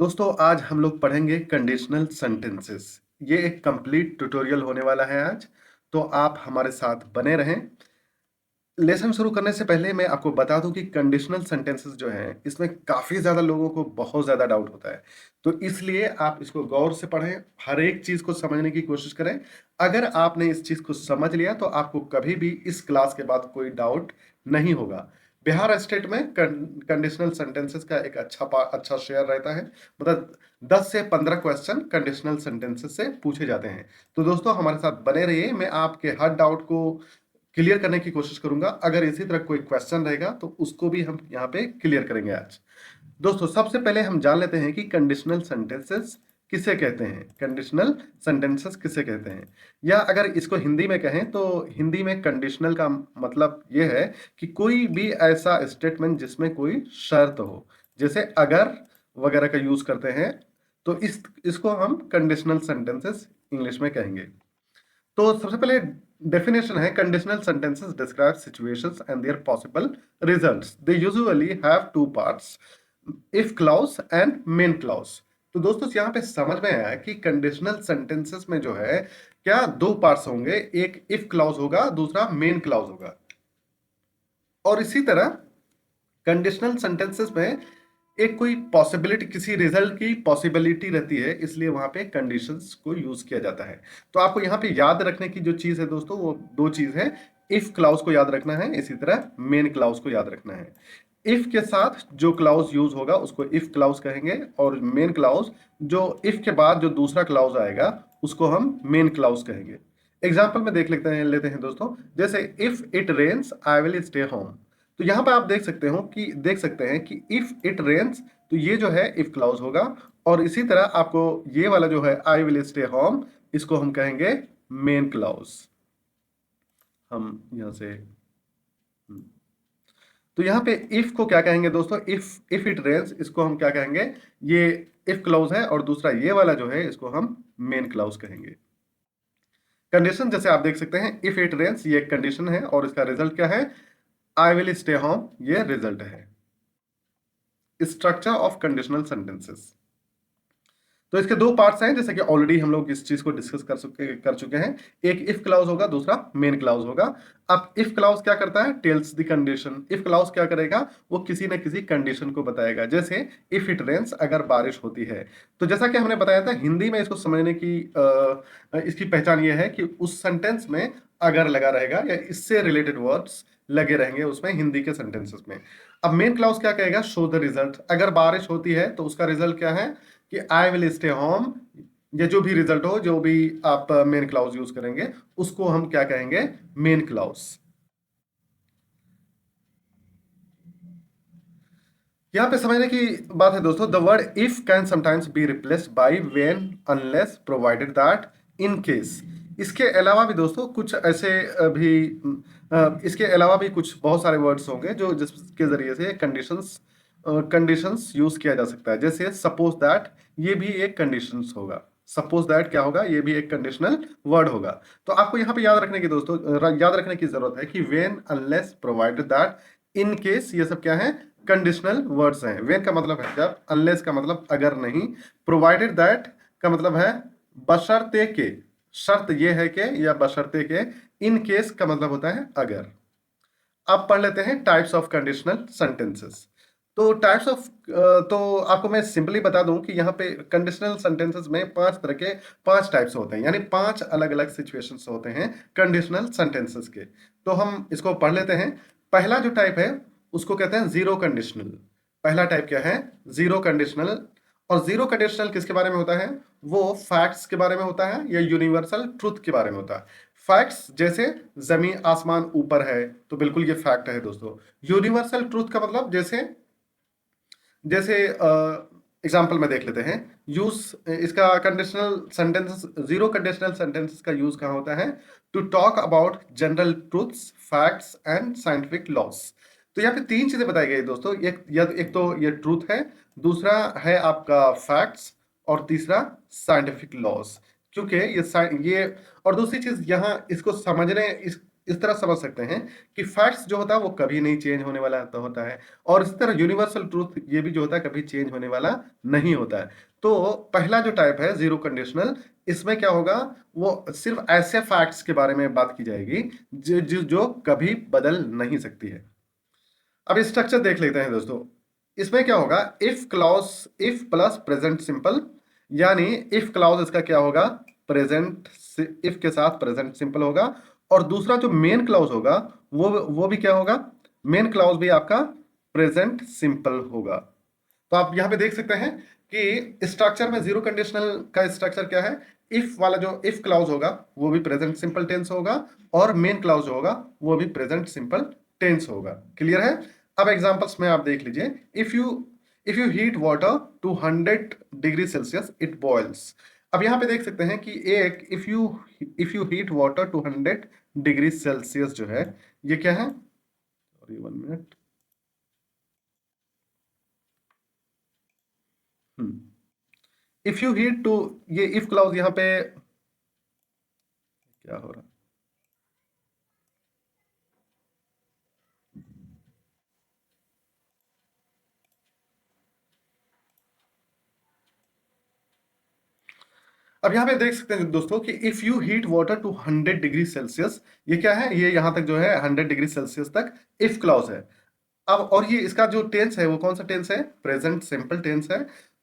दोस्तों आज हम लोग पढ़ेंगे कंडीशनल सेंटेंसेस। ये एक कंप्लीट ट्यूटोरियल होने वाला है आज, तो आप हमारे साथ बने रहें। लेसन शुरू करने से पहले मैं आपको बता दूं कि कंडीशनल सेंटेंसेस जो हैं इसमें काफ़ी ज़्यादा लोगों को बहुत ज़्यादा डाउट होता है, तो इसलिए आप इसको गौर से पढ़ें, हर एक चीज़ को समझने की कोशिश करें। अगर आपने इस चीज़ को समझ लिया तो आपको कभी भी इस क्लास के बाद कोई डाउट नहीं होगा। बिहार स्टेट में कंडीशनल सेंटेंसेस का एक अच्छा शेयर रहता है, मतलब 10 से 15 क्वेश्चन कंडीशनल सेंटेंसेस से पूछे जाते हैं। तो दोस्तों हमारे साथ बने रहिए, मैं आपके हर डाउट को क्लियर करने की कोशिश करूंगा। अगर इसी तरह कोई क्वेश्चन रहेगा तो उसको भी हम यहाँ पे क्लियर करेंगे आज। दोस्तों सबसे पहले हम जान लेते हैं कि कंडीशनल सेंटेंसेस किसे कहते हैं। कंडीशनल सेंटेंसेस किसे कहते हैं, या अगर इसको हिंदी में कहें तो हिंदी में कंडीशनल का मतलब यह है कि कोई भी ऐसा स्टेटमेंट जिसमें कोई शर्त हो, जैसे अगर वगैरह का यूज करते हैं, तो इसको हम कंडीशनल सेंटेंसेस इंग्लिश में कहेंगे। तो सबसे पहले डेफिनेशन है, conditional sentences describe situations and their possible results. They usually have two parts, if clause and main clause. तो दोस्तों यहाँ पे समझ में आया कि कंडीशनल सेंटेंसेस में जो है क्या दो पार्ट्स होंगे, एक इफ क्लॉज होगा, दूसरा मेन क्लॉज होगा। और इसी तरह कंडीशनल सेंटेंसेस में एक कोई पॉसिबिलिटी, किसी रिजल्ट की पॉसिबिलिटी रहती है, इसलिए वहां पे कंडीशंस को यूज किया जाता है। तो आपको यहाँ पे याद रखने की जो चीज है दोस्तों, वो दो चीज है। इफ क्लाउज को याद रखना है, इसी तरह मेन क्लाउज को याद रखना है। इफ के साथ जो क्लाउज यूज होगा उसको इफ क्लाउज कहेंगे, और मेन क्लाउज जो इफ के बाद जो दूसरा क्लाउज आएगा उसको हम मेन क्लाउज कहेंगे। एग्जाम्पल में लेते हैं दोस्तों, जैसे if it rains I will stay home. तो यहाँ पे आप देख सकते हैं कि इफ इट रेन्स, तो ये जो है इफ क्लाउज होगा, और इसी तरह आपको ये वाला जो है आई विल स्टे होम, इसको हम कहेंगे मेन क्लाउज। हम यहां से तो यहाँ पे इफ को क्या कहेंगे दोस्तों, इफ इट रेन्स, इसको हम क्या कहेंगे, ये इफ क्लाउज है, और दूसरा ये वाला जो है इसको हम मेन क्लाउज कहेंगे। कंडीशन जैसे आप देख सकते हैं, इफ इट रेन्स ये एक कंडीशन है, और इसका रिजल्ट क्या है, आई विल स्टे होम, ये रिजल्ट है। स्ट्रक्चर ऑफ कंडीशनल सेंटेंसेस, तो इसके दो पार्ट्स हैं, जैसे कि ऑलरेडी हम लोग इस चीज को डिस्कस कर चुके हैं। एक इफ क्लाउज होगा, दूसरा मेन क्लाउज होगा। अब इफ क्लाउज क्या करता है, tells the condition. If clause क्या करेगा, वो किसी न किसी कंडीशन को बताएगा, जैसे इफ इट रेन्स, अगर बारिश होती है। तो जैसा कि हमने बताया था, हिंदी में इसको समझने की इसकी पहचान ये है कि उस सेंटेंस में अगर लगा रहेगा या इससे रिलेटेड वर्ड्स लगे रहेंगे उसमें, हिंदी के सेंटेंसेस में। अब मेन क्लाउज क्या कहेगा, शो द रिजल्ट। अगर बारिश होती है तो उसका रिजल्ट क्या है कि आई विल स्टे होम, या जो भी रिजल्ट हो, जो भी आप मेन क्लाउज यूज करेंगे उसको हम क्या कहेंगे, मेन क्लाउज। यहां पे समझने की बात है दोस्तों, the word if can sometimes be replaced by when, unless, provided that, in case. इसके अलावा भी दोस्तों कुछ ऐसे इसके अलावा भी कुछ बहुत सारे वर्ड्स होंगे जो जिसके जरिए से कंडीशंस यूज किया जा सकता है, जैसे सपोज दैट, ये भी एक कंडीशंस होगा। सपोज दैट क्या होगा, ये भी एक कंडीशनल वर्ड होगा। तो आपको यहाँ पे याद रखने की जरूरत है कि when, unless, provided that, in case, ये सब क्या है, कंडीशनल वर्ड्स हैं। व्हेन का मतलब है जब, अनलेस का मतलब अगर नहीं, प्रोवाइडेड दैट का मतलब है बशर्ते के, शर्त ये है कि, या बशर्ते के। इन केस का मतलब होता है अगर। अब पढ़ लेते हैं टाइप्स ऑफ कंडीशनल सेंटेंसेस। तो तो आपको मैं सिंपली बता दूं कि यहाँ पे कंडीशनल सेंटेंसेस में पांच टाइप्स होते हैं, यानी पांच अलग अलग सिचुएशंस होते हैं कंडीशनल सेंटेंसेस के। तो हम इसको पढ़ लेते हैं। पहला जो टाइप है उसको कहते हैं जीरो कंडीशनल। पहला टाइप क्या है, जीरो कंडीशनल। और जीरो कंडीशनल किसके बारे में होता है, वो फैक्ट्स के बारे में होता है, या यूनिवर्सल ट्रूथ के बारे में होता है। फैक्ट्स जैसे जमीन आसमान ऊपर है, तो बिल्कुल ये फैक्ट है दोस्तों। यूनिवर्सल ट्रूथ का मतलब जैसे जैसे एग्जाम्पल में देख लेते हैं, यूज इसका conditional sentences, zero conditional sentences का यूज कहाँ होता है, to talk about general truths, facts and scientific laws. तो यहाँ पे तीन चीजें बताई गई दोस्तों, एक तो ये ट्रूथ है, दूसरा है आपका फैक्ट्स, और तीसरा साइंटिफिक लॉस। क्योंकि ये और दूसरी चीज यहाँ इसको समझने, इस तरह समझ सकते हैं कि फैक्ट्स जो होता है वो कभी नहीं चेंज होने वाला तो होता है, और इस तरह यूनिवर्सल ट्रूथ ये भी जो होता है कभी चेंज होने वाला नहीं होता है। तो पहला जो टाइप है जीरो कंडीशनल, इसमें क्या होगा, वो सिर्फ ऐसे फैक्ट्स के बारे में बात की जाएगी जो कभी बदल नहीं सकती है। अब स्ट्रक्चर देख लेते हैं दोस्तों। इसमें क्या होगा, if clause, if plus present simple, यानी इफ क्लॉज इसका क्या होगा, प्रेजेंट, इफ के साथ प्रेजेंट सिंपल होगा। और दूसरा जो मेन क्लॉज होगा वो भी क्या होगा, मेन क्लॉज भी आपका प्रेजेंट सिंपल होगा। तो आप यहां पे देख सकते हैं कि स्ट्रक्चर में जीरो कंडीशनल का स्ट्रक्चर क्या है, इफ वाला जो इफ क्लॉज होगा वो भी प्रेजेंट सिंपल टेंस होगा, और मेन क्लॉज जो होगा वो भी प्रेजेंट सिंपल टेंस होगा। क्लियर है? अब एग्जांपल्स में आप देख लीजिए। If you heat water to 100 degree Celsius it boils. अब यहां पे देख सकते हैं कि एक if you heat water to 100 degree Celsius जो है, ये क्या है, sorry 1 minute. If you heat to, ये इफ क्लाउज यहां पे क्या हो रहा है, अब यहां पे देख सकते हैं दोस्तों कि if you heat water to 100 degree Celsius, ये क्या है, ये यहां तक जो है 100 डिग्री सेल्सियस तक इफ क्लाउज है। अब और ये इसका जो टेंस है वो कौन सा टेंस है, प्रेजेंट सिंपल टेंस है।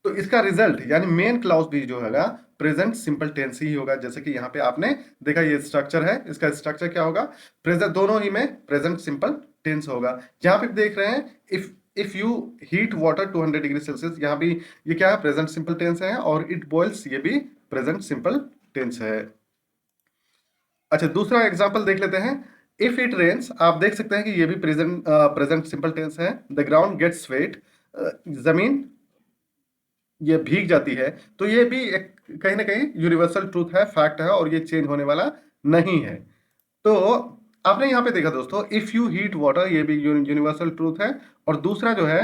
तो इसका रिजल्ट यानी मेन क्लाउज भी जो है प्रेजेंट सिंपल टेंस ही होगा। जैसे कि यहाँ पे आपने देखा ये स्ट्रक्चर है, इसका स्ट्रक्चर क्या होगा, प्रेजेंट, दोनों ही में प्रेजेंट सिंपल टेंस होगा। यहाँ पे देख रहे हैं if you heat water to 100 degree Celsius, यहाँ भी ये क्या है, प्रेजेंट सिंपल टेंस है, और इट बॉइल्स ये भी प्रेजेंट सिंपल टेंस है। अच्छा, दूसरा एग्जांपल देख लेते हैं। इफ इट रेन्स, आप देख सकते हैं कि ये भी प्रेजेंट सिंपल टेंस है। द ग्राउंड गेट्स वेट, जमीन ये भीग जाती है। तो ये भी एक कहीं ना कहीं यूनिवर्सल ट्रूथ है, फैक्ट है, और ये चेंज होने वाला नहीं है। तो आपने यहाँ पे देखा दोस्तों, इफ यू हीट वाटर ये भी यूनिवर्सल ट्रूथ है, और दूसरा जो है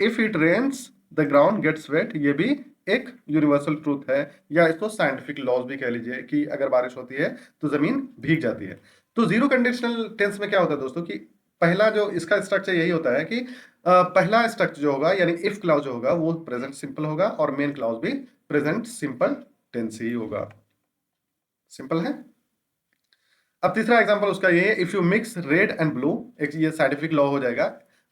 if it rains the ground gets wet, ये भी एक यूनिवर्सल ट्रूथ है, या इसको साइंटिफिक लॉज भी कह लीजिए कि अगर बारिश होती है तो जमीन भीग जाती है। तो जीरो कंडीशनल टेंस में क्या होता है दोस्तों कि पहला जो इसका स्ट्रक्चर यही होता है कि पहला स्ट्रक्चर जो होगा यानी इफ क्लाउज जो होगा वो प्रेजेंट सिंपल होगा, और मेन क्लाउज भी प्रेजेंट सिंपल टेंस ही होगा। सिंपल है। अब तीसरा एग्जांपल उसका ये है, if you mix red and blue, एक ये साइंटिफिक लॉ हो जाएगा।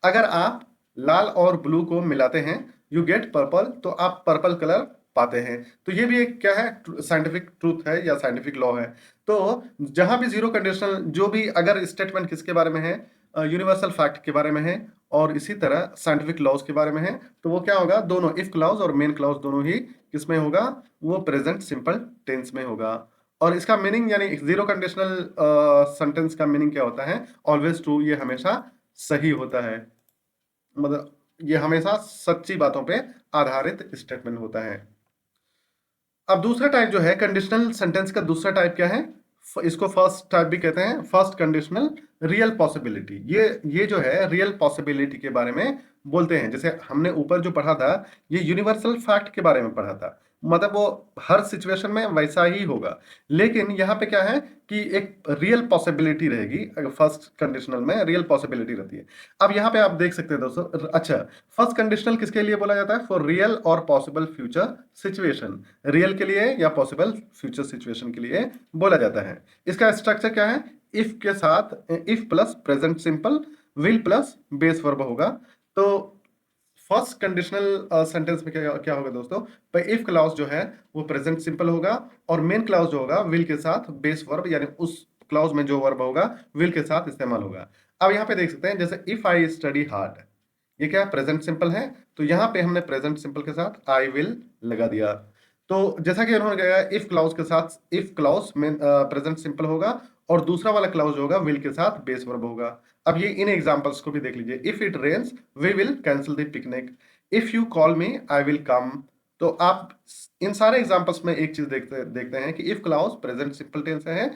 अगर आप लाल और ब्लू को मिलाते हैं, यू गेट पर्पल, तो आप पर्पल कलर पाते हैं। तो ये भी एक क्या है, साइंटिफिक ट्रूथ है या साइंटिफिक लॉ है। तो जहां भी जीरो कंडीशनल जो भी अगर स्टेटमेंट किसके बारे में है, यूनिवर्सल फैक्ट के बारे में है, और इसी तरह साइंटिफिक लॉज के बारे में है, तो वो क्या होगा, दोनों इफ क्लॉज और मेन क्लॉज दोनों ही किसमें होगा, वो प्रेजेंट सिंपल टेंस में होगा। और इसका मीनिंग यानी जीरो कंडीशनल सेंटेंस का मीनिंग क्या होता है, ऑलवेज ट्रू, ये हमेशा सही होता है, मतलब ये हमेशा सच्ची बातों पे आधारित स्टेटमेंट होता है। अब दूसरा टाइप जो है कंडीशनल सेंटेंस का, दूसरा टाइप क्या है, इसको फर्स्ट टाइप भी कहते हैं, फर्स्ट कंडीशनल रियल पॉसिबिलिटी। ये जो है रियल पॉसिबिलिटी के बारे में बोलते हैं। जैसे हमने ऊपर जो पढ़ा था ये यूनिवर्सल फैक्ट के बारे में पढ़ा था, मतलब वो हर सिचुएशन में वैसा ही होगा। लेकिन यहाँ पे क्या है कि एक रियल पॉसिबिलिटी रहेगी, फर्स्ट कंडीशनल में रियल पॉसिबिलिटी रहती है। अब यहाँ पे आप देख सकते हैं दोस्तों, अच्छा, फर्स्ट कंडीशनल किसके लिए बोला जाता है, फॉर रियल और पॉसिबल फ्यूचर सिचुएशन, रियल के लिए या पॉसिबल फ्यूचर सिचुएशन के लिए बोला जाता है। इसका स्ट्रक्चर क्या है, इफ के साथ if plus present simple will plus base verb होगा। तो फर्स्ट कंडीशनल सेंटेंस में क्या क्या होगा दोस्तों, इफ क्लॉज जो है वो प्रेजेंट सिंपल होगा, और मेन क्लॉज जो होगा विल के साथ बेस वर्ब, यानी उस क्लॉज में जो वर्ब होगा विल के साथ इस्तेमाल होगा। अब यहाँ पे देख सकते हैं जैसे इफ आई स्टडी हार्ड, ये क्या प्रेजेंट सिंपल है, तो यहाँ पे हमने प्रेजेंट सिंपल के साथ आई विल लगा दिया। तो जैसा कि उन्होंने कहा इफ क्लॉज के साथ इफ क्लॉज में प्रेजेंट सिंपल होगा, और दूसरा वाला क्लॉज होगा विल के साथ बेस वर्ब होगा। अब ये इन एग्जांपल्स को भी देख लीजिए, if it rains we will cancel the picnic, if you call me I will come. तो आप इन सारे एग्जांपल्स में एक चीज देखते हैं कि if clause present simple tense है,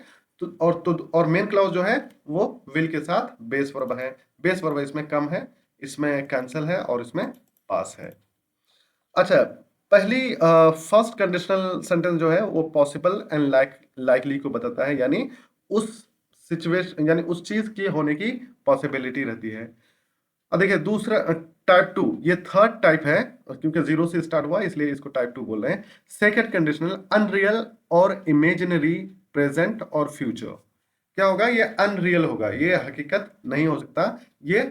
और मेन क्लॉज जो है वो विल के साथ बेस वर्ब है। बेस वर्ब इसमें कम है, इसमें कैंसिल है, और इसमें पास है। अच्छा, पहली फर्स्ट कंडीशनल सेंटेंस जो है वो पॉसिबल एंड लाइकली को बताता है, यानी उस सिचुएशन यानी उस चीज की होने की पॉसिबिलिटी रहती है। अब देखिए दूसरा टाइप 2, ये थर्ड टाइप है, क्योंकि जीरो से स्टार्ट हुआ इसलिए इसको टाइप 2 बोल रहे हैं। सेकंड कंडीशनल अनरियल और इमेजिनरी प्रेजेंट और फ्यूचर। क्या होगा? ये अनरियल होगा, ये हकीकत नहीं हो सकता, ये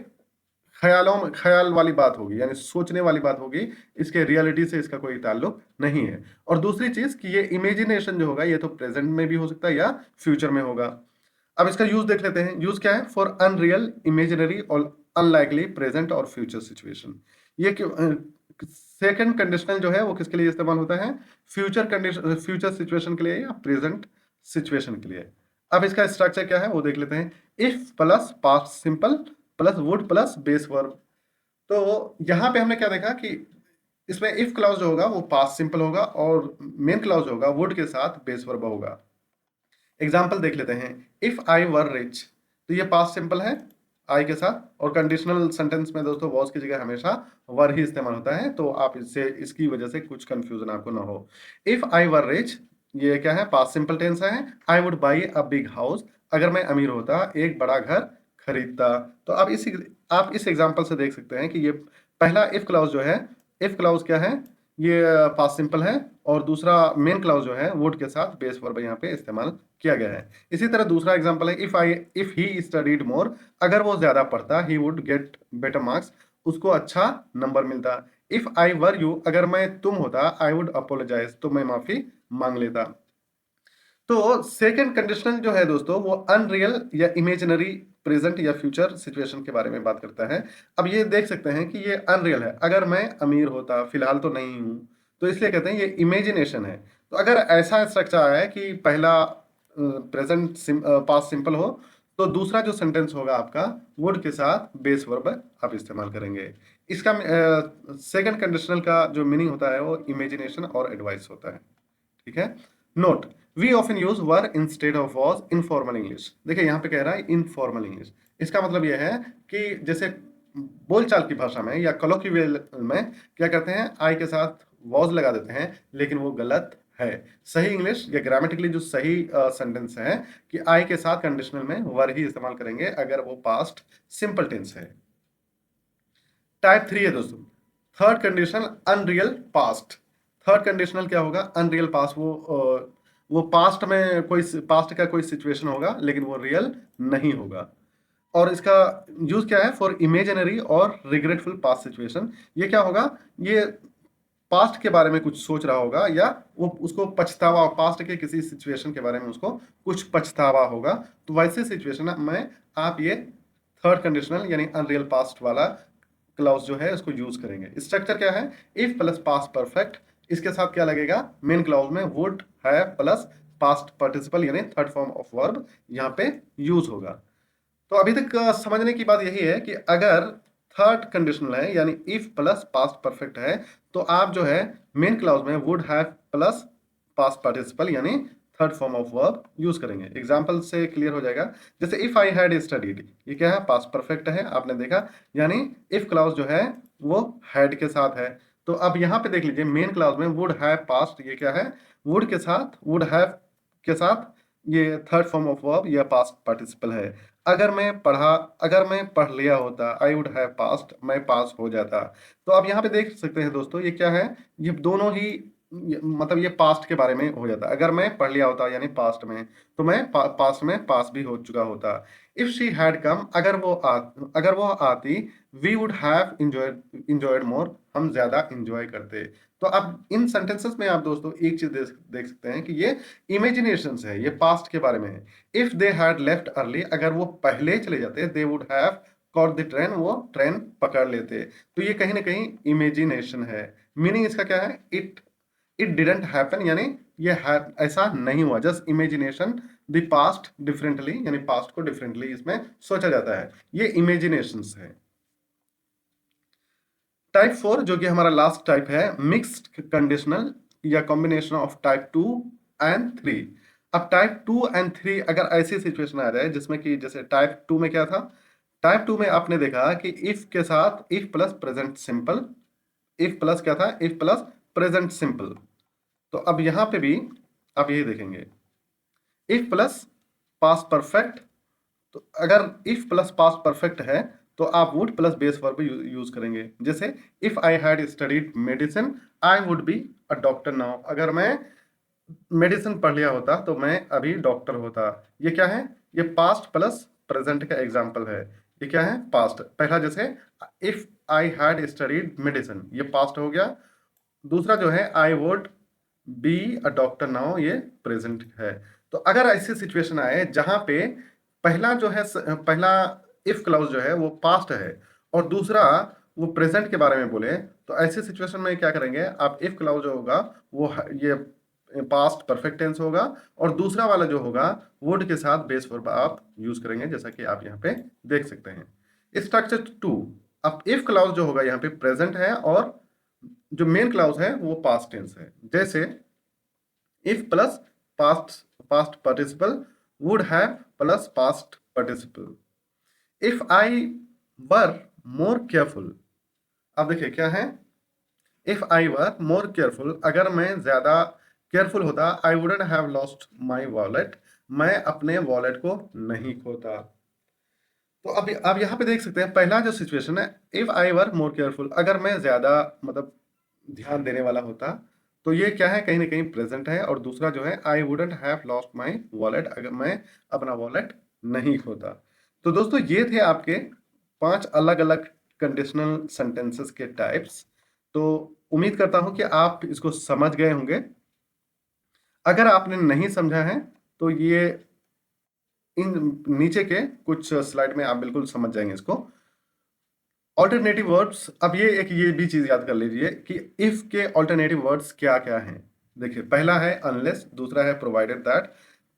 ख्यालों में ख्याल वाली बात होगी, यानी सोचने वाली बात होगी, इसके रियलिटी से इसका कोई ताल्लुक नहीं है। और दूसरी चीज कि ये इमेजिनेशन जो होगा ये तो प्रेजेंट में भी हो सकता है या फ्यूचर में होगा। अब इसका यूज देख लेते हैं। यूज क्या है? फॉर अनरियल, इमेजिनरी और अनलाइकली प्रेजेंट और फ्यूचर सिचुएशन। ये सेकंड कंडीशनल जो है वो किसके लिए इस्तेमाल होता है? फ्यूचर कंडीशन, फ्यूचर सिचुएशन के लिए या प्रेजेंट सिचुएशन के लिए। अब इसका स्ट्रक्चर क्या है वो देख लेते हैं। If plus past simple plus would plus base verb. तो यहां पे हमने क्या देखा कि इसमें इफ क्लॉज जो होगा वो पास्ट सिंपल होगा और मेन क्लॉज होगा वुड के साथ बेस वर्ब होगा। एग्जाम्पल देख लेते हैं। इफ आई वर रिच, तो ये पास्ट सिंपल है आई के साथ, और कंडीशनल सेंटेंस में दोस्तों वॉज की जगह हमेशा वर ही इस्तेमाल होता है, तो आप इससे इसकी वजह से कुछ कंफ्यूजन आपको ना हो। इफ आई वर रिच, ये क्या है? पास्ट सिंपल टेंस है। I would buy a big house, अगर मैं अमीर होता एक बड़ा घर खरीदता। तो आप इस एग्जाम्पल से देख सकते हैं कि ये पहला इफ क्लाउज जो है, इफ क्लाउज क्या है? ये पास्ट सिंपल है, और दूसरा मेन क्लाउज जो है वुड के साथ बेस वर्ब यहाँ पे इस्तेमाल किया गया है। इसी तरह दूसरा एग्जांपल है इफ ही स्टडीड मोर, अगर वो ज्यादा पढ़ता he would get better marks, उसको अच्छा नंबर मिलता। इफ आई वर यू, अगर मैं तुम होता आई वुड अपोलोजाइज, तो मैं माफी मांग लेता। तो सेकंड कंडीशनल जो है दोस्तों वो अनरियल या इमेजिनरी प्रेजेंट या फ्यूचर सिचुएशन के बारे में बात करता है। अब ये देख सकते हैं कि ये अनरियल है, अगर मैं अमीर होता, फिलहाल तो नहीं हूं, तो इसलिए कहते हैं ये इमेजिनेशन है। तो अगर ऐसा स्ट्रक्चर आया है कि पहला प्रेजेंट पास्ट सिंपल हो, तो दूसरा जो सेंटेंस होगा आपका वुड के साथ बेस वर्ब आप इस्तेमाल करेंगे। इसका सेकंड कंडीशनल का जो मीनिंग होता है वो इमेजिनेशन और एडवाइस होता है। ठीक है। Note, we often use were instead of was in formal English. देखिए यहाँ पे कह रहा है इन फॉर्मल इंग्लिश, इसका मतलब यह है कि जैसे बोलचाल की भाषा में या कॉलोक्वियल में क्या करते हैं, आई के साथ वॉज लगा देते हैं, लेकिन वो गलत है। सही इंग्लिश या ग्रामेटिकली जो सही सेंटेंस है कि आई के साथ कंडीशनल में वर ही इस्तेमाल करेंगे अगर वो पास्ट सिंपल टेंस है। टाइप 3 है दोस्तों, third conditional unreal past. Third conditional क्या होगा? अनरियल पास्ट, वो पास्ट में कोई पास्ट का कोई सिचुएशन होगा लेकिन वो रियल नहीं होगा। और इसका यूज क्या है? फॉर इमेजिनरी और रिग्रेटफुल पास्ट सिचुएशन। ये क्या होगा? ये पास्ट के बारे में कुछ सोच रहा होगा या वो उसको पछतावा, पास्ट के किसी सिचुएशन के बारे में उसको कुछ पछतावा होगा, तो वैसे सिचुएशन में आप ये थर्ड कंडीशनल यानी अनरियल पास्ट वाला क्लाउज जो है उसको यूज करेंगे। स्ट्रक्चर क्या है? इफ प्लस पास्ट परफेक्ट, इसके साथ क्या लगेगा? मेन क्लाउज में वुड है प्लस पास्ट पार्टिसिपल यानी थर्ड फॉर्म ऑफ वर्ब यहाँ पे यूज होगा। तो अभी तक समझने की बात यही है कि अगर थर्ड कंडीशनल है यानी इफ प्लस पास्ट परफेक्ट है, तो आप जो है मेन क्लाउज में would have plus past participle यानी third form of verb use करेंगे। एग्जांपल से क्लियर हो जाएगा। जैसे इफ आई हैड स्टडीड, ये क्या है? पास्ट परफेक्ट है, आपने देखा, यानी इफ क्लाउज जो है वो हैड के साथ है। तो अब यहाँ पे देख लीजिए मेन क्लाउज में वुड हैव पास्ट, ये क्या है? वुड के साथ, वुड हैव के साथ ये थर्ड फॉर्म ऑफ वर्ब या पास्ट पार्टिसिपल है। अगर मैं पढ़ लिया होता, आई वुड हैव पास्ट, मैं पास हो जाता। तो आप यहाँ पे देख सकते हैं दोस्तों ये क्या है? ये दोनों ही मतलब ये पास्ट के बारे में हो जाता। अगर मैं पढ़ लिया होता यानी पास्ट में, तो मैं पास्ट में पास भी हो चुका होता। इफ शी हैड कम, अगर वो आती, वी वुड हैव इंजॉयड मोर, हम ज्यादा इंजॉय करते। तो अब इन सेंटेंसेस में आप दोस्तों एक चीज देख सकते हैं कि ये इमेजिनेशन है, ये पास्ट के बारे में है। If they had left early, अगर वो पहले चले जाते, they would have caught the train, वो ट्रेन पकड़ लेते। तो ये कहीं ना कहीं इमेजिनेशन है। मीनिंग इसका क्या है? इट डिडंट हैपन, यानी ये ऐसा नहीं हुआ, just imagination the past differently, यानी पास्ट को डिफरेंटली इसमें सोचा जाता है, ये इमेजिनेशन है। टाइप 4 जो कि हमारा लास्ट टाइप है, मिक्स्ड कंडीशनल या कॉम्बिनेशन ऑफ टाइप 2 एंड 3। अब टाइप 2 एंड 3 अगर ऐसी सिचुएशन आ जाए जिसमें कि जैसे टाइप 2 में क्या था? टाइप 2 में आपने देखा कि इफ के साथ if plus present simple, if plus क्या था? If plus present simple. तो अब यहां पे भी आप यही देखेंगे, इफ प्लस पास्ट परफेक्ट तो अगर इफ प्लस पास्ट परफेक्ट है तो आप would plus base verb use करेंगे। जैसे if I had studied medicine I would be a doctor now. अगर मैं मेडिसिन पढ़ लिया होता तो मैं अभी डॉक्टर होता। ये क्या है? ये पास्ट प्लस प्रेजेंट का एग्जाम्पल है। ये क्या है? पास्ट। पहला जैसे if I had studied medicine, ये पास्ट हो गया। दूसरा जो है I would be a doctor now, ये प्रेजेंट है। तो अगर ऐसी सिचुएशन आए जहां पे पहला जो है पहला इफ क्लाउज जो है वो पास्ट है और दूसरा वो प्रेजेंट के बारे में बोले, तो ऐसे सिचुएशन में क्या करेंगे आप? इफ क्लाउज जो होगा वो ये पास्ट परफेक्ट टेंस होगा और दूसरा वाला जो होगा वुड के साथ बेस वर्ब आप यूज करेंगे, जैसा कि आप यहाँ पे देख सकते हैं। स्ट्रक्चर 2, अब इफ क्लाउज जो होगा यहाँ पे प्रेजेंट है और जो मेन क्लाउज है वो पास्ट टेंस है। जैसे if plus past past participle, would have plus past participle. If I were more careful, अब देखिए क्या है? If I were more careful, अगर मैं ज्यादा केयरफुल होता, I wouldn't have lost my wallet, मैं अपने वॉलेट को नहीं खोता। तो अब आप यहाँ पे देख सकते हैं पहला जो सिचुएशन है, if I were more careful, अगर मैं ज्यादा मतलब ध्यान देने वाला होता, तो ये क्या है? कहीं ना कहीं प्रेजेंट है। और दूसरा जो है I wouldn't have lost my wallet, अगर मैं अपना वॉलेट नहीं खोता। तो दोस्तों ये थे आपके 5 अलग अलग कंडीशनल सेंटेंसेस के टाइप्स। तो उम्मीद करता हूं कि आप इसको समझ गए होंगे। अगर आपने नहीं समझा है तो ये इन नीचे के कुछ स्लाइड में आप बिल्कुल समझ जाएंगे इसको। ऑल्टरनेटिव वर्ड्स, अब ये भी चीज याद कर लीजिए कि इफ के ऑल्टरनेटिव वर्ड्स क्या क्या हैं। देखिए पहला है अनलेस, दूसरा है प्रोवाइडेड दैट,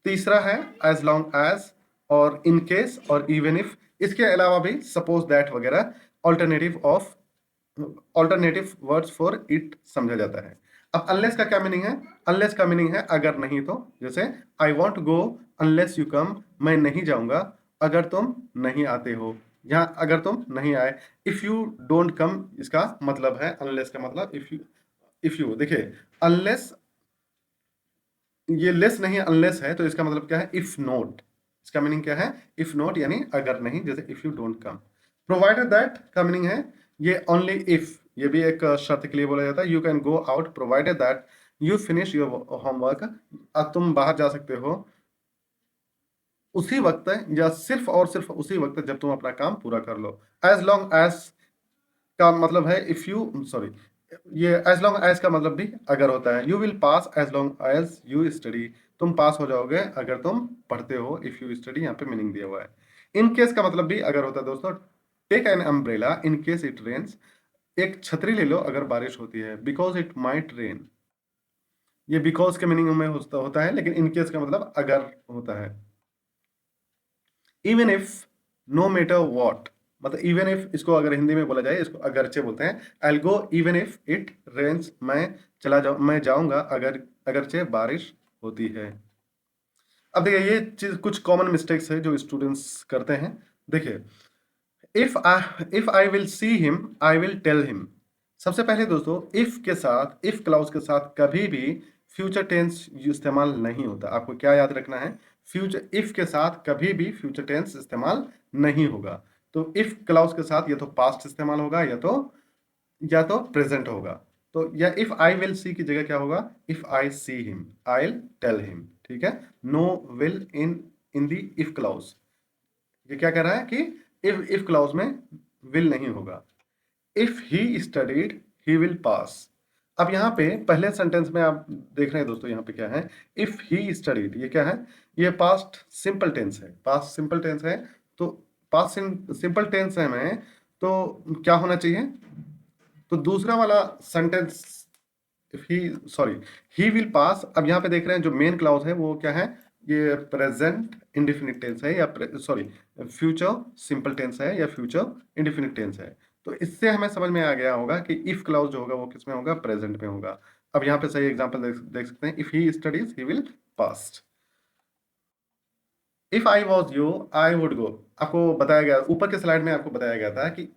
तीसरा है एज लॉन्ग एज और इन केस और इवन इफ। इसके अलावा भी सपोज दैट वगैरह ऑल्टरनेटिव वर्ड्स फॉर इट समझा जाता है। अब अनलेस का क्या मीनिंग है? अनलेस का मीनिंग है अगर नहीं तो। जैसे I want go unless you come, मैं नहीं जाऊंगा अगर तुम नहीं आते हो। यहाँ अगर तुम नहीं आए। इफ यू डोंट कम, इसका मतलब है अनलेस का मतलब इफ यू देखिए अनलेस, ये लेस नहीं अनलेस है, तो इसका मतलब क्या है? If not. इसका मीनिंग क्या है? इफ नॉट यानी अगर नहीं, जैसे if you don't come. Provided that का मीनिंग है ये ओनली इफ, ये भी एक शर्त के लिए बोला जाता है। You can go out provided that you finish your homework, तुम बाहर जा सकते हो उसी वक्त या सिर्फ और सिर्फ उसी वक्त जब तुम अपना काम पूरा कर लो। एज लॉन्ग एज का मतलब है इफ यू सॉरी, ये एज लॉन्ग एज का मतलब भी अगर होता है। You will pass as long as you study, तुम पास हो जाओगे अगर तुम पढ़ते हो। इफ यू स्टडी यहाँ पे मीनिंग दिया हुआ है। इन केस का मतलब भी अगर होता है दोस्तों। Take an umbrella in case it rains, एक छतरी ले लो अगर बारिश होती है। बिकॉज इट माइट रेन, ये बिकॉज के मीनिंग में होता है, लेकिन इन केस का मतलब अगर होता है। Even if, no matter what, मतलब इवन इफ इसको अगर हिंदी में बोला जाए इसको अगरचे बोलते हैं। I go even if it rains, मैं जाऊंगा अगर अगरचे बारिश होती है। अब देखिए ये चीज कुछ कॉमन मिस्टेक्स है जो स्टूडेंट्स करते हैं। देखिए if I will see him I will tell him. सबसे पहले दोस्तों इफ के साथ, इफ क्लाउज के साथ कभी भी फ्यूचर टेंस इस्तेमाल नहीं होता। आपको क्या याद रखना है? फ्यूचर, इफ के साथ कभी भी फ्यूचर टेंस इस्तेमाल नहीं होगा। तो इफ क्लाउज के साथ या तो पास्ट इस्तेमाल होगा या तो प्रेजेंट होगा। तो या इफ आई विल सी की जगह क्या होगा? If I see him I will tell him. ठीक है। No will in the if clause, ये क्या कह रहा है कि इफ क्लाउज में विल नहीं होगा। If he studied he will pass. अब यहाँ पे पहले सेंटेंस में आप देख रहे हैं दोस्तों, यहाँ पे क्या है? इफ ही स्टडीड, ये क्या है? ये पास्ट सिंपल टेंस है। पास्ट सिंपल टेंस है तो पास्ट सिंपल टेंस है में तो क्या होना चाहिए? तो दूसरा वाला sentence if he sorry he will pass. अब यहाँ पे देख रहे हैं जो मेन क्लाउज है वो क्या है? ये प्रेजेंट इंडेफिनिट टेंस है या सॉरी फ्यूचर सिंपल टेंस है या फ्यूचर इंडेफिनिट टेंस है। तो इससे हमें समझ में आ गया होगा कि इफ क्लाउज जो होगा वो किस में होगा? प्रेजेंट में होगा। अब यहाँ पे सही एग्जांपल देख सकते हैं। If he studies he will pass. If I was you I would go. आपको बताया गया ऊपर के स्लाइड में, आपको बताया गया था कि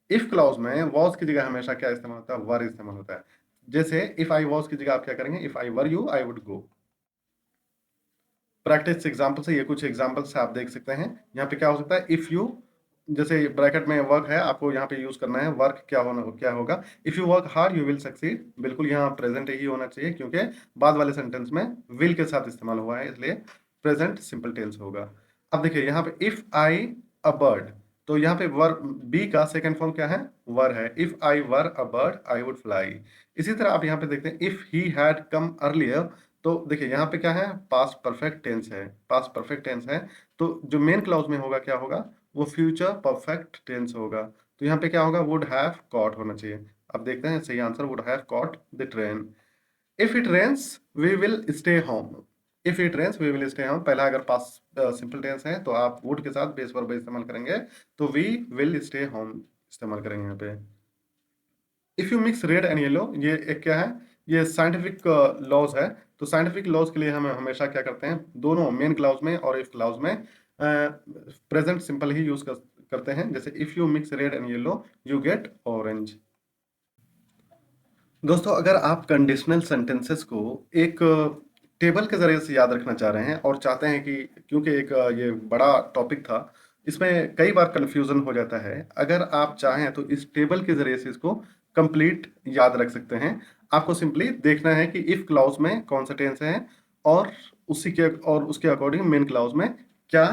इफ क्लाउज में वॉज की जगह हमेशा क्या इस्तेमाल होता है? वर इस्तेमाल होता है। जैसे इफ आई वॉज की जगह आप क्या करेंगे? If I were you I would go. Practice example से ये कुछ एग्जाम्पल्स आप देख सकते हैं। यहाँ पे क्या हो सकता है, इफ़ यू, जैसे ब्रैकेट में वर्क है, आपको यहाँ पे यूज़ करना है वर्क, क्या होगा, if you work hard you will succeed. बिल्कुल यहाँ प्रेजेंट ही होना चाहिए क्योंकि बाद वाले सेंटेंस में विल के साथ इस्तेमाल हुआ है, इसलिए प्रेजेंट सिंपल टेंस होगा। अब देखिए यहाँ पे इफ़ आई अ बर्ड, तो यहाँ पे वर बी का सेकेंड फॉर्म क्या है, वर है। If I were a bird I would fly. इसी तरह आप यहाँ पे देखते हैं if he had come earlier, तो देखिए यहाँ पे क्या है, पास्ट परफेक्ट टेंस है, पास्ट परफेक्ट टेंस है। तो जो मेन क्लॉज में होगा क्या होगा, वो फ्यूचर परफेक्ट टेंस होगा। तो यहाँ पे क्या होगा, वुड हैव कॉट होना चाहिए। अब देखते हैं सही answer, would have caught the train. If it rains we will stay home. If it rains we will stay home, पहला अगर पास्ट सिंपल टेंस है तो आप वुड के साथ बेस वर्ब इस्तेमाल करेंगे, तो वी विल स्टे होम इस्तेमाल करेंगे यहाँ पे। If you mix red and yellow, ये एक क्या है, ये साइंटिफिक लॉज है। तो साइंटिफिक लॉज के लिए हम हमेशा क्या करते हैं, दोनों मेन क्लाउज में और इफ क्लाउज में प्रेजेंट सिंपल ही यूज करते हैं। जैसे if you mix red and yellow you get orange. दोस्तों, अगर आप कंडीशनल सेंटेंसेस को एक टेबल के ज़रिए से याद रखना चाह रहे हैं और चाहते हैं कि, क्योंकि एक ये बड़ा टॉपिक था, इसमें कई बार कन्फ्यूज़न हो जाता है। अगर आप चाहें तो इस टेबल के ज़रिए से इसको कंप्लीट याद रख सकते हैं। आपको सिंपली देखना है कि इफ़ क्लॉज में कौन सा टेंस है और उसके अकॉर्डिंग मेन क्लॉज में क्या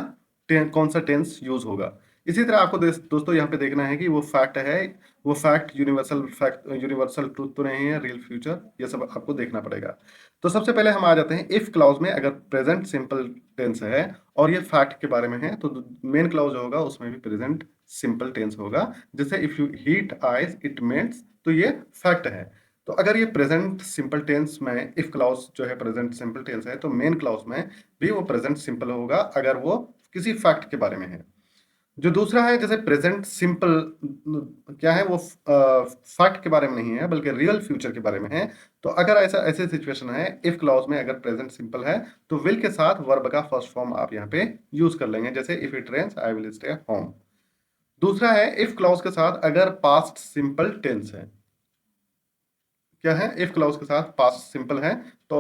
कौन सा टेंस यूज़ होगा। इसी तरह आपको दोस्तों यहाँ पे देखना है कि वो फैक्ट है, वो फैक्ट यूनिवर्सल ट्रूथ तो नहीं है, रियल फ्यूचर, ये सब आपको देखना पड़ेगा। तो सबसे पहले हम आ जाते हैं इफ क्लाउज में। अगर प्रेजेंट सिंपल टेंस है और ये फैक्ट के बारे में है, तो मेन क्लाउज होगा उसमें भी प्रेजेंट सिंपल टेंस होगा। जैसे if you heat ice it melts, तो ये फैक्ट है। तो अगर ये प्रेजेंट सिंपल टेंस में इफ क्लाउज जो है प्रेजेंट सिंपल टेंस है, तो मेन क्लाउज में भी वो प्रेजेंट सिंपल होगा अगर वो किसी फैक्ट के बारे में है। जो दूसरा है, जैसे प्रेजेंट सिंपल क्या है, वो फैक्ट के बारे में नहीं है बल्कि रियल फ्यूचर के बारे में है। तो अगर ऐसे सिचुएशन है, इफ क्लॉज में अगर प्रेजेंट सिंपल है तो विल के साथ वर्ब का फर्स्ट फॉर्म आप यहाँ पे यूज कर लेंगे। जैसे if it rains I will stay home. दूसरा है इफ क्लॉज के साथ अगर पास्ट सिंपल टेंस है, क्या है, इफ क्लॉज के साथ पास्ट सिंपल है, तो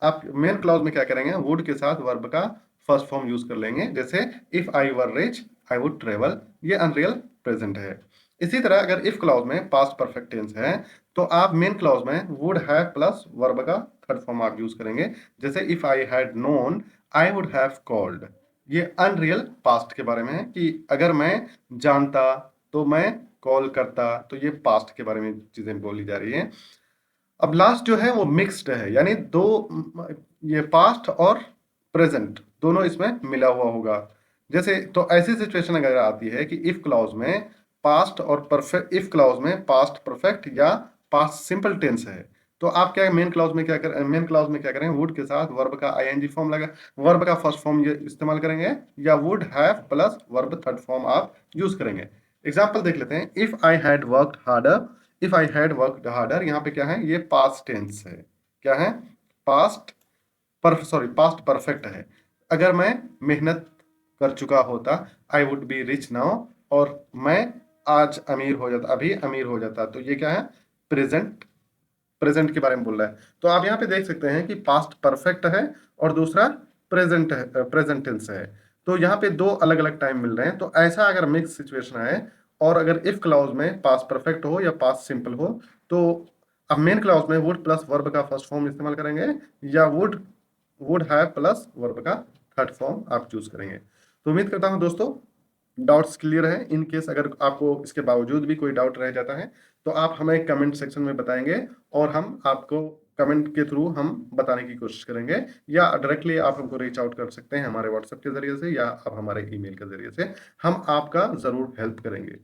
आप मेन क्लॉज में क्या करेंगे, वुड के साथ वर्ब का फर्स्ट फॉर्म यूज कर लेंगे। जैसे if I were rich I would travel, ये अनरियल प्रेजेंट है। इसी तरह अगर इफ क्लॉज में पास्ट परफेक्ट टेंस है, तो आप मेन क्लॉज में वुड हैव प्लस वर्ब का थर्ड फॉर्म आप यूज करेंगे। जैसे if I had known I would have called, ये अनरियल पास्ट के बारे में है कि अगर मैं जानता तो मैं कॉल करता, तो ये पास्ट के बारे में चीजें बोली जा रही है। अब लास्ट जो है वो मिक्स्ड है, यानी दो, ये पास्ट और प्रेजेंट दोनों इसमें मिला हुआ होगा। जैसे तो ऐसी सिचुएशन अगर आती है कि इफ क्लॉज में पास्ट और परफेक्ट, इफ क्लॉज में पास्ट परफेक्ट या पास्ट सिंपल टेंस है, तो आप क्या मेन क्लॉज में क्या करें, मेन क्लॉज में क्या करें, वुड के साथ वर्ब का आईएनजी फॉर्म लगा, वर्ब का फर्स्ट फॉर्म ये इस्तेमाल करेंगे, या would have plus verb third form आप यूज करेंगे। एग्जाम्पल देख लेते हैं। If I had worked harder, if I had worked harder, यहाँ पे क्या है, ये पास्ट टेंस है। क्या है, पास्ट पास्ट परफेक्ट है। अगर मैं मेहनत कर चुका होता, I would be rich now, और मैं आज अमीर हो जाता, अभी अमीर हो जाता, तो ये क्या है, प्रेजेंट, प्रेजेंट के बारे में बोल रहा है। तो आप यहाँ पे देख सकते हैं कि पास्ट परफेक्ट है और दूसरा प्रेजेंट है, प्रेजेंट टेंस है। तो यहाँ पे दो अलग अलग टाइम मिल रहे हैं। तो ऐसा अगर मिक्स सिचुएशन है और अगर इफ क्लाउज में पास्ट परफेक्ट हो या पास्ट सिंपल हो, तो अब मेन क्लाउज में वुड प्लस वर्ब का फर्स्ट फॉर्म इस्तेमाल करेंगे, या वुड हैव प्लस वर्ब का थर्ड फॉर्म आप चूज करेंगे। तो उम्मीद करता हूं दोस्तों डाउट्स क्लियर है। इन केस अगर आपको इसके बावजूद भी कोई डाउट रह जाता है, तो आप हमें कमेंट सेक्शन में बताएंगे और हम आपको कमेंट के थ्रू हम बताने की कोशिश करेंगे, या डायरेक्टली आप हमको रीच आउट कर सकते हैं हमारे व्हाट्सएप के जरिए से, या आप हमारे ईमेल के जरिए से, हम आपका जरूर हेल्प करेंगे।